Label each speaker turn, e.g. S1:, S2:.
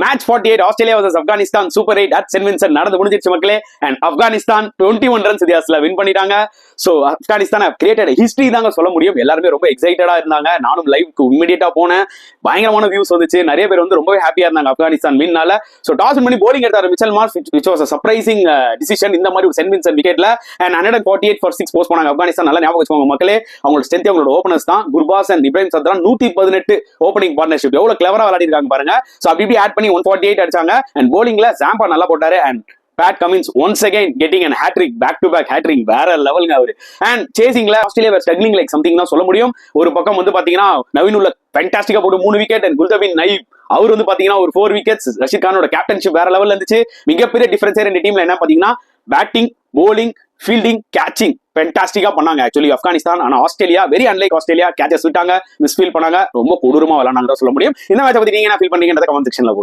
S1: Match 48 Australia vs Afghanistan super 8 at Saint Vincent நடந்து முடிஞ்சிருச்சு மக்களே. அண்ட் ஆப்கானிஸ்தான் 21 ரன்ஸ் வித்தியாசத்துல வின் பண்ணிட்டாங்க. சோ ஆப்கானிஸ்தான் கிரியேட்டட் ஹிஸ்டரி தாங்க சொல்ல முடியும். எல்லாருமே ரொம்ப எக்ஸைட்டடா இருந்தாங்க. நானும் லைவ்க்கு இமிடியேட்டா போனேன். பயங்கரமான வியூஸ் வந்துச்சு. நிறைய பேர் வந்து ரொம்பவே ஹாப்பியா இருந்தாங்க ஆப்கானிஸ்தான் வின்னால. சோ டாஸ் பண்ணி போலிங் எடுத்தாரு Mitchell Marsh, which was a surprising decision. இந்த மாதிரி ஒரு சென்ட் வின்சென்ட் விக்கெட்ல and 148 for 6 போஸ்ட் பண்ணாங்க ஆப்கானிஸ்தான். நல்லா ஞாபகம் வச்சுக்கோங்க மக்களே. அவங்களோட ஸ்ட்ரென்த் அவங்களோட ஓபனர்ஸ் தான். Gurbaz and Ibrahim Zadran 118 opening partnership எவ்வளவு கிளவரா விளையாடி இருக்காங்க பாருங்க. சோ அப்படி ஆட் பண்ணி 148 அடிச்சாங்க. அண்ட் போலிங்ல ஜாம்பா நல்லா போட்டாரு. And Pat Cummins once again getting an hat-trick, back-to-back hat-trick, வேற லெவலுங்க அவரு. அண்ட் சேசிங்ல Australia were struggling like something தான் சொல்ல முடியும். ஒரு பக்கம் வந்து பாத்தீங்கன்னா நவீன் உள்ள ஃபேண்டாஸ்டிக்கா போட்டு 3 விக்கெட் அண்ட் குல்தபின் நைப் அவர் வந்து பாத்தீங்கன்னா ஒரு 4 விக்கெட்ஸ். ரஷீத் கானோட கேப்டன்ஷிப் வேற லெவல்ல இருந்துச்சு. மிகப்பெரிய டிஃபரன்ஸ் ரெண்டு டீம்ல என்ன பாத்தீங்கன்னா பேட்டிங், போலிங், ஃபீல்டிங், கேச்சிங் ஃபேண்டாஸ்டிக்கா பண்ணாங்க ஆக்சுவலி ஆப்கானிஸ்தான். ஆனா Australia very unlike Australia catches விட்டாங்க, மிஸ்ஃபீல் பண்ணாங்க, ரொம்ப கொடூரமா விளையாண்டாங்க சொல்ல முடியும். இந்த மேட்சை பத்தி நீங்க என்ன ஃபீல் பண்ணீங்கன்றத கமெண்ட் செக்ஷன்ல போடுங்க.